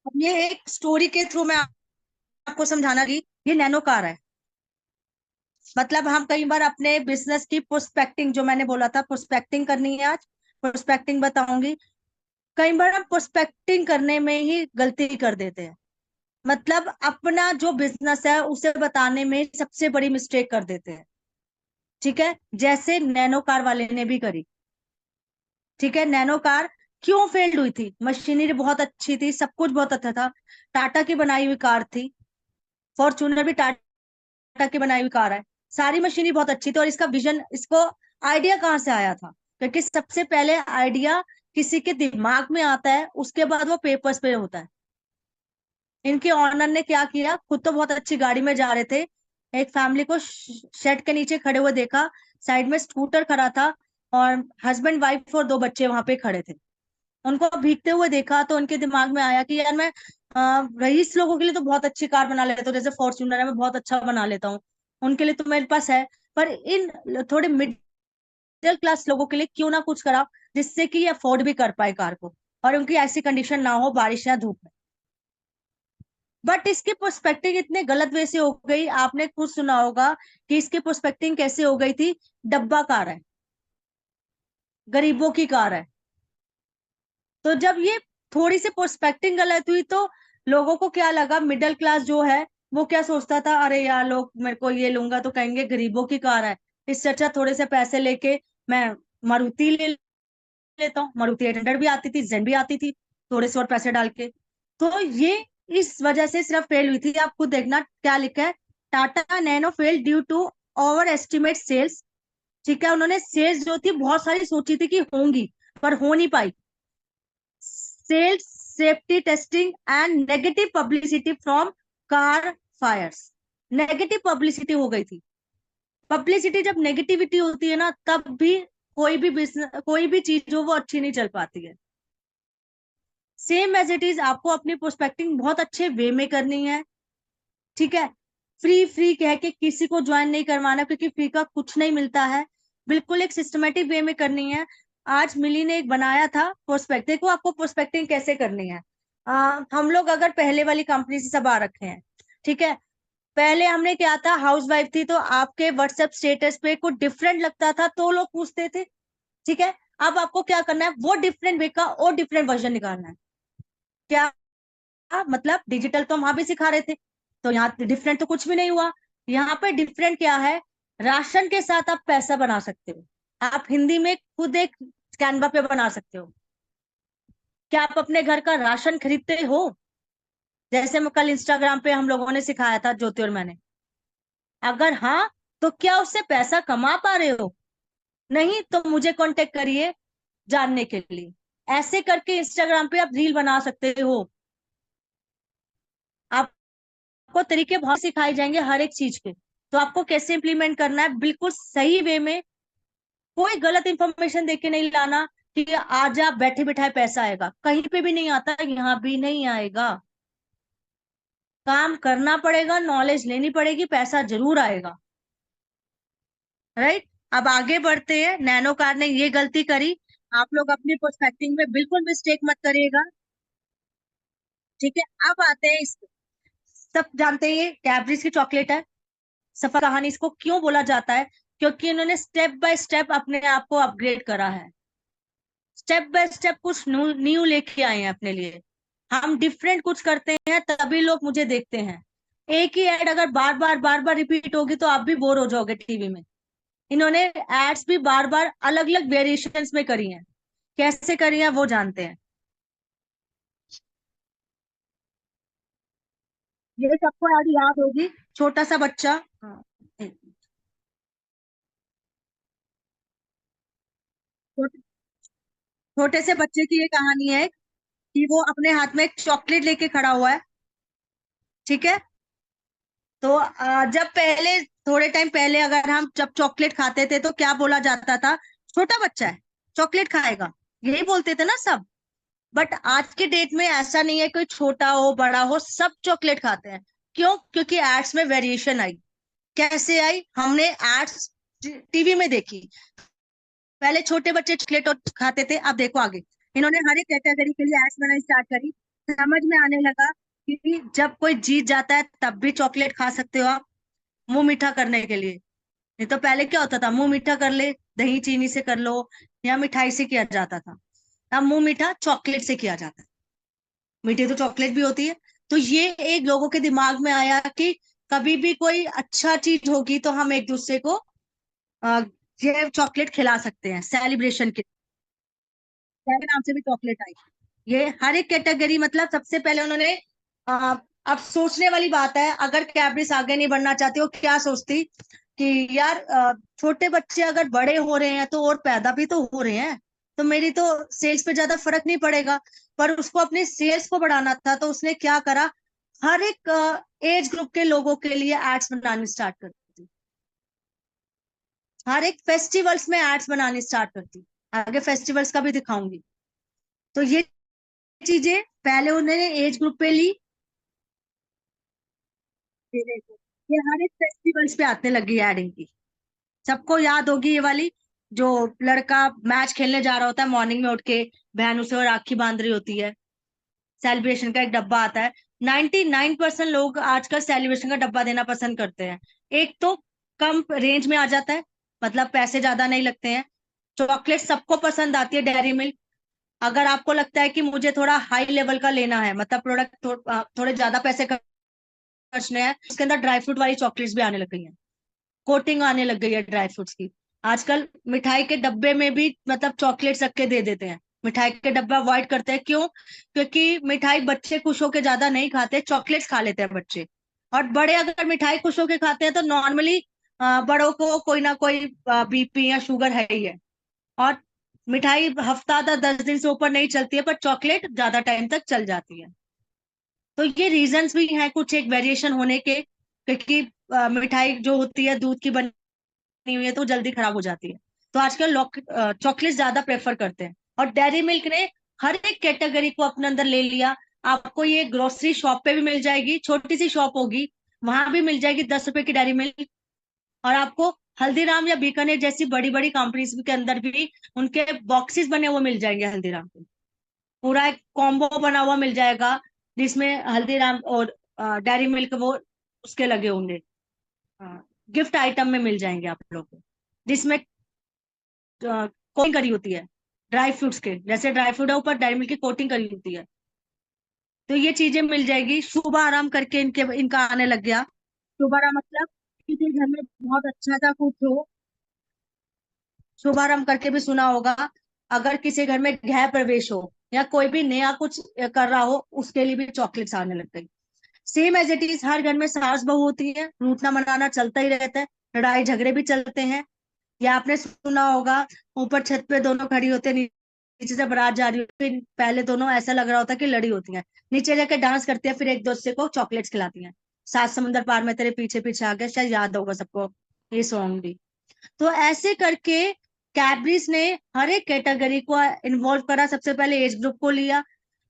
अब ये एक स्टोरी के थ्रू मैं आपको समझाना की ये नैनो कार है। मतलब हम कई बार अपने बिजनेस की प्रोस्पेक्टिंग, जो मैंने बोला था प्रोस्पेक्टिंग करनी है, आज प्रोस्पेक्टिंग बताऊंगी। कई बार हम प्रोस्पेक्टिंग करने में ही गलती कर देते हैं। मतलब अपना जो बिजनेस है उसे बताने में सबसे बड़ी मिस्टेक कर देते हैं। ठीक है, जैसे नैनो कार वाले ने भी करी। ठीक है, नैनो कार क्यों फेल्ड हुई थी? मशीनरी बहुत अच्छी थी, सब कुछ बहुत अच्छा था, टाटा की बनाई हुई कार थी। फॉर्चूनर भी टाटा की बनाई हुई कार है। सारी मशीनरी बहुत अच्छी थी, और इसका विजन, इसको आइडिया कहाँ से आया था? क्योंकि सबसे पहले आइडिया किसी के दिमाग में आता है, उसके बाद वो पेपर्स पे होता है। इनके ऑनर ने क्या किया, खुद तो बहुत अच्छी गाड़ी में जा रहे थे, एक फैमिली को शेड के नीचे खड़े हुए देखा, साइड में स्कूटर खड़ा था, और हस्बैंड वाइफ और दो बच्चे वहां पे खड़े थे। उनको भीगते हुए देखा तो उनके दिमाग में आया कि यार मैं रईस लोगों के लिए तो बहुत अच्छी कार बना लेता हूँ, जैसे फॉर्च्यूनर है मैं बहुत अच्छा बना लेता हूँ, उनके लिए तो मेरे पास है। पर इन थोड़े मिडिल क्लास लोगों के लिए क्यों ना कुछ करा, जिससे कि ये अफोर्ड भी कर पाए कार को, और उनकी ऐसी कंडीशन ना हो बारिश या धूप में। बट इसकी पर्सपेक्टिव इतने गलत वे से हो गई, आपने खुद सुना होगा कि इसकी पर्सपेक्टिव कैसे हो गई थी। डब्बा कार है, गरीबों की कार है। तो जब ये थोड़ी सी पर्सपेक्टिव गलत हुई तो लोगों को क्या लगा, मिडिल क्लास जो है वो क्या सोचता था, अरे यार लोग मेरे को ये लूंगा तो कहेंगे गरीबों की कार है, इससे अच्छा थोड़े से पैसे लेके मैं मारुति ले लेता हूँ। मारुति 800 भी आती थी, जेन भी आती थी, थोड़े से और पैसे डाल के। तो ये इस वजह से सिर्फ फेल हुई थी। आप खुद देखना क्या लिखा है, Tata Nano fail due to over estimate sales. ठीक है, उन्होंने सेल्स जो थी बहुत सारी सोची थी कि होंगी, पर हो नहीं पाई। Sales, safety testing and negative publicity from car fires. Negative publicity हो गई थी। पब्लिसिटी जब नेगेटिविटी होती है ना, तब भी कोई भी बिजनेस, कोई भी चीज हो वो अच्छी नहीं चल पाती है। सेम एज इट इज आपको अपनी प्रोस्पेक्टिंग बहुत अच्छे वे में करनी है। ठीक है, फ्री फ्री कह के किसी को ज्वाइन नहीं करवाना, क्योंकि फ्री का कुछ नहीं मिलता है। बिल्कुल एक सिस्टमेटिक वे में करनी है। आज मिली ने एक बनाया था प्रोस्पेक्ट, देखो आपको प्रोस्पेक्टिंग कैसे करनी है। हम लोग अगर पहले वाली कंपनी से सब आ रखे हैं, ठीक है, पहले हमने क्या था, हाउस वाइफ थी तो आपके व्हाट्सएप स्टेटस पे कुछ डिफरेंट लगता था तो लोग पूछते थे। ठीक है, अब आपको क्या करना है, वो डिफरेंट वे का और डिफरेंट वर्जन निकालना है। क्या मतलब, डिजिटल तो हम वहां भी सिखा रहे थे, तो यहाँ डिफरेंट तो कुछ भी नहीं हुआ। यहाँ पे डिफरेंट क्या है, राशन के साथ आप पैसा बना सकते हो। आप हिंदी में खुद एक कैनवा पे बना सकते हो। क्या आप अपने घर का राशन खरीदते हो? जैसे मैं कल इंस्टाग्राम पे हम लोगों ने सिखाया था, ज्योति और मैंने। अगर हाँ, तो क्या उससे पैसा कमा पा रहे हो? नहीं तो मुझे कांटेक्ट करिए जानने के लिए। ऐसे करके इंस्टाग्राम पे आप रील बना सकते हो। आपको तरीके बहुत सिखाए जाएंगे हर एक चीज के, तो आपको कैसे इंप्लीमेंट करना है बिल्कुल सही वे में। कोई गलत इंफॉर्मेशन देके नहीं लाना कि आज आप बैठे बिठाए पैसा आएगा, कहीं पे भी नहीं आता, यहाँ भी नहीं आएगा। काम करना पड़ेगा, नॉलेज लेनी पड़ेगी, पैसा जरूर आएगा। राइट, अब आगे बढ़ते हैं। नैनो कार ने ये गलती करी, आप लोग अपनी पर्सपेक्टिव में बिल्कुल मिस्टेक मत करिएगा। ठीक है, अब आते हैं इस, सब जानते हैं ये कैडबरीज की चॉकलेट है। सफर कहानी इसको क्यों बोला जाता है, क्योंकि इन्होंने स्टेप बाय स्टेप अपने आप को अपग्रेड करा है। स्टेप बाय स्टेप कुछ न्यू न्यू लेके आए हैं अपने लिए। हम डिफरेंट कुछ करते हैं तभी लोग मुझे देखते हैं। एक ही एड अगर बार बार रिपीट होगी तो आप भी बोर हो जाओगे टीवी में। इन्होंने एड्स भी बार बार अलग अलग वेरिएशंस में करी हैं। कैसे करी हैं वो जानते हैं। ये सबको एड याद होगी, छोटा सा बच्चा, हाँ, छोटे छोटे से बच्चे की ये कहानी है कि वो अपने हाथ में एक चॉकलेट लेके खड़ा हुआ है। ठीक है, तो जब पहले, थोड़े टाइम पहले अगर हम जब चॉकलेट खाते थे तो क्या बोला जाता था, छोटा बच्चा है चॉकलेट खाएगा, यही बोलते थे ना सब। बट आज के डेट में ऐसा नहीं है, कोई छोटा हो बड़ा हो सब चॉकलेट खाते हैं। क्यों? क्योंकि एड्स में वेरिएशन आई। कैसे आई? हमने एड्स टीवी में देखी। पहले छोटे बच्चे चॉकलेट और खाते थे, अब देखो आगे इन्होंने हर एक कैटेगरी के लिए एड्स बनाना स्टार्ट करी। समझ में आने लगा कि जब कोई जीत जाता है तब भी चॉकलेट खा सकते हो आप, मुंह मीठा करने के लिए। नहीं तो पहले क्या होता था, मुंह मीठा कर ले, दही चीनी से कर लो या मिठाई से किया जाता था। अब मुंह मीठा चॉकलेट से किया जाता है, मीठी तो चॉकलेट भी होती है। तो ये एक लोगों के दिमाग में आया कि कभी भी कोई अच्छा चीज होगी तो हम एक दूसरे को अ, ये चॉकलेट खिला सकते हैं सेलिब्रेशन के, के नाम से भी चॉकलेट आई। ये हर एक कैटेगरी, मतलब सबसे पहले उन्होंने अ, अब सोचने वाली बात है, अगर कैब्रिस आगे नहीं बढ़ना चाहती, वो क्या सोचती कि यार छोटे बच्चे अगर बड़े हो रहे हैं तो और पैदा भी तो हो रहे हैं, तो मेरी तो सेल्स पे ज्यादा फर्क नहीं पड़ेगा। पर उसको अपने सेल्स को बढ़ाना था, तो उसने क्या करा, हर एक एज ग्रुप के लोगों के लिए एड्स बनानी स्टार्ट कर दी, हर एक फेस्टिवल्स में एड्स बनानी स्टार्ट कर दी। आगे फेस्टिवल्स का भी दिखाऊंगी। तो ये चीजें पहले उन्होंने एज ग्रुप पे ली, ये देखो, ये हर एक फेस्टिवल्स पे आने लगी एड इनकी। सबको याद होगी ये वाली, जो लड़का मैच खेलने जा रहा होता है मॉर्निंग में उठ के, बहन उसे और राखी बांध रही होती है, सेलिब्रेशन का एक डब्बा आता है। 99% लोग आजकल सेलिब्रेशन का डब्बा देना पसंद करते हैं। एक तो कम रेंज में आ जाता है, मतलब पैसे ज्यादा नहीं लगते हैं। चॉकलेट सबको पसंद आती है, डेयरी मिल्क। अगर आपको लगता है कि मुझे थोड़ा हाई लेवल का लेना है, मतलब प्रोडक्ट थोड़े ज्यादा पैसे खर्चने हैं, उसके अंदर ड्राई फ्रूट वाली चॉकलेट्स भी आने लग गई हैं, कोटिंग आने लग गई है ड्राई फ्रूट्स की। आजकल मिठाई के डब्बे में भी मतलब चॉकलेट्स रख के दे देते हैं। मिठाई के डब्बा अवॉइड करते हैं, क्यों? क्योंकि मिठाई बच्चे खुश होके ज्यादा नहीं खाते, चॉकलेट्स खा लेते हैं बच्चे। और बड़े अगर मिठाई खुश होके खाते हैं तो नॉर्मली बड़ों को कोई ना कोई बीपी या शुगर है ही है। और मिठाई हफ्ता 10 दिन से ऊपर नहीं चलती है, पर चॉकलेट ज्यादा टाइम तक चल जाती है। तो ये रीजंस भी हैं कुछ एक वेरिएशन होने के, क्योंकि मिठाई जो होती है दूध की बनी हुई है तो जल्दी खराब हो जाती है। तो आजकल लोग चॉकलेट ज्यादा प्रेफर करते हैं। और डेयरी मिल्क ने हर एक कैटेगरी को अपने अंदर ले लिया। आपको ये ग्रोसरी शॉप पे भी मिल जाएगी, छोटी सी शॉप होगी, वहां भी मिल जाएगी 10 रुपए की डेयरी मिल्क। और आपको हल्दीराम या बीकानेर जैसी बड़ी बड़ी कंपनीज के अंदर भी उनके बॉक्सेस बने हुए मिल जाएंगे हल्दीराम के। पूरा एक कॉम्बो बना हुआ मिल जाएगा, जिसमें हल्दीराम और डेयरी मिल्क वो उसके लगे होंगे, गिफ्ट आइटम में मिल जाएंगे आप लोग को, जिसमें कोटिंग करी होती है ड्राई फ्रूट्स के, जैसे ड्राई फ्रूट है ऊपर डेयरी मिल्क की कोटिंग करी होती है। तो ये चीजें मिल जाएगी। शुभ आराम करके इनके इनका आने लग गया। शुभ आराम मतलब किसी घर में बहुत अच्छा सा कुछ हो, शुभारंभ करके भी सुना होगा। अगर किसी घर में गृह प्रवेश हो या कोई भी नया कुछ कर रहा हो, उसके लिए भी चॉकलेट्स आने लग गई। सेम एज इट इज हर घर में सास बहू होती है, रूठना मनाना चलता ही रहता है, लड़ाई झगड़े भी चलते हैं। या आपने सुना होगा, ऊपर छत पे दोनों खड़ी होते हैं, नीचे से बारात जा रही होती है, पहले दोनों ऐसा लग रहा होता है कि लड़ी होती हैं, नीचे जाके डांस करती है, फिर एक दूसरे को चॉकलेट्स खिलाती हैं। सात समुंदर पार में तेरे पीछे पीछे आ गया, शायद याद होगा सबको ये सॉन्ग भी। तो ऐसे करके कैडबरीज ने हर एक कैटेगरी को इन्वॉल्व करा। सबसे पहले एज ग्रुप को लिया,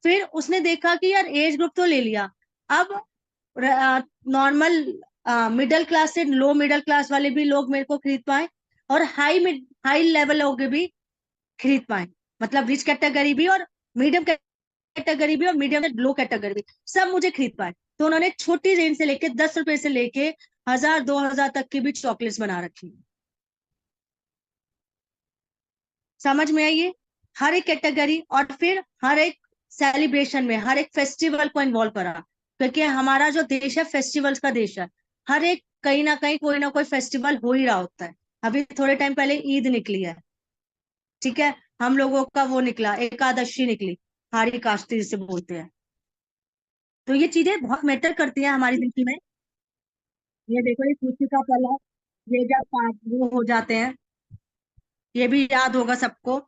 फिर उसने देखा कि यार एज ग्रुप तो ले लिया, अब नॉर्मल मिडिल क्लास से लो मिडिल क्लास वाले भी लोग मेरे को खरीद पाए, और हाई लेवल लोग भी खरीद पाए। मतलब रिच कैटेगरी भी और मीडियम कैटेगरी भी और मीडियम लो कैटेगरी भी, सब मुझे खरीद पाए। तो उन्होंने छोटी रेंज से लेके 10 रुपए से लेके 1000 2000 तक की भी चॉकलेट्स बना रखी है। समझ में आई ये? हर एक कैटेगरी, और फिर हर एक सेलिब्रेशन में हर एक फेस्टिवल को इन्वॉल्व करा, क्योंकि हमारा जो देश है फेस्टिवल्स का देश है। हर एक कहीं ना कोई फेस्टिवल हो ही रहा होता है। अभी थोड़े टाइम पहले ईद निकली है, ठीक है, हम लोगों का वो निकला, एकादशी निकली, हारी काष्टी जिसे बोलते हैं। तो ये चीजें बहुत मैटर करती हैं हमारी जिंदगी में। ये देखो, ये खुशी का पल है, ये जब वो हो जाते हैं, ये भी याद होगा सबको,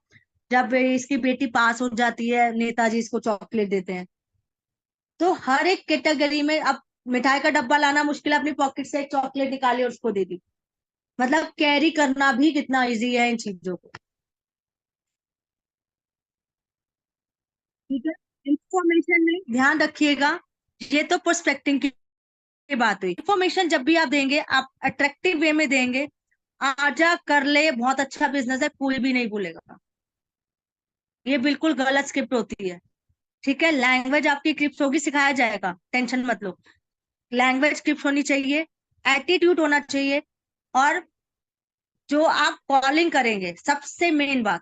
जब इसकी बेटी पास हो जाती है नेताजी इसको चॉकलेट देते हैं। तो हर एक कैटेगरी में अब मिठाई का डब्बा लाना मुश्किल है, अपनी पॉकेट से एक चॉकलेट निकाली और उसको दे दी। मतलब कैरी करना भी कितना इजी है इन चीजों को। ठीक है, इंफॉर्मेशन में ध्यान रखिएगा। ये तो प्रोस्पेक्टिंग की बात हुई। इंफॉर्मेशन जब भी आप देंगे, आप अट्रैक्टिव वे में देंगे। आजा कर ले, बहुत अच्छा बिजनेस है, कोई भी नहीं बोलेगा। ये बिल्कुल गलत स्क्रिप्ट होती है। ठीक है, लैंग्वेज आपकी क्रिप्स होगी, सिखाया जाएगा, टेंशन मत लो। लैंग्वेज क्रिप्स होनी चाहिए, एटीट्यूड होना चाहिए, और जो आप कॉलिंग करेंगे, सबसे मेन बात,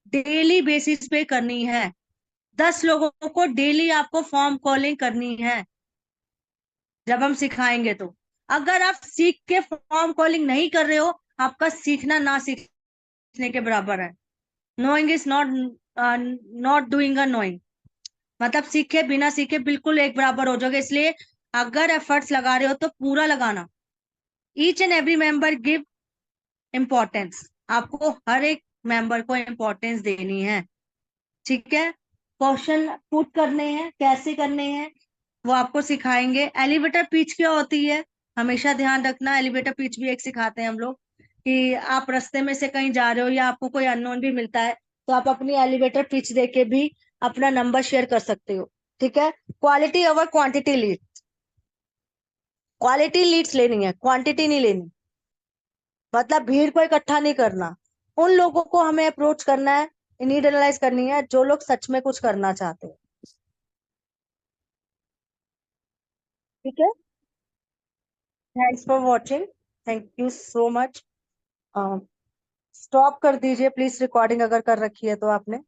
डेली बेसिस पे करनी है। 10 लोगों को डेली आपको फॉर्म कॉलिंग करनी है जब हम सिखाएंगे तो। अगर आप सीख के फॉर्म कॉलिंग नहीं कर रहे हो, आपका सीखना ना सीखने के बराबर है। Knowing is not not doing a knowing, मतलब सीखे बिना सीखे बिल्कुल एक बराबर हो जाओगे। इसलिए अगर एफर्ट्स लगा रहे हो तो पूरा लगाना। Each and every member give importance, आपको हर एक मेंबर को इम्पोर्टेंस देनी है। ठीक है, क्वेश्चन पुट करने हैं, कैसे करने हैं वो आपको सिखाएंगे। एलिवेटर पिच क्या होती है, हमेशा ध्यान रखना। एलिवेटर पिच भी एक सिखाते हैं हम लोग, कि आप रास्ते में से कहीं जा रहे हो या आपको कोई अननोन भी मिलता है, तो आप अपनी एलिवेटर पिच देके भी अपना नंबर शेयर कर सकते हो। ठीक है, quality over quantity lead, quality Leeds लेनी है, क्वांटिटी नहीं लेनी। मतलब भीड़ को इकट्ठा नहीं करना, उन लोगों को हमें अप्रोच करना है, नीड एनालाइज करनी है, जो लोग सच में कुछ करना चाहते हैं। ठीक है, thanks for watching, thank you so much. Stop कर दीजिए प्लीज रिकॉर्डिंग, अगर कर रखी है तो आपने।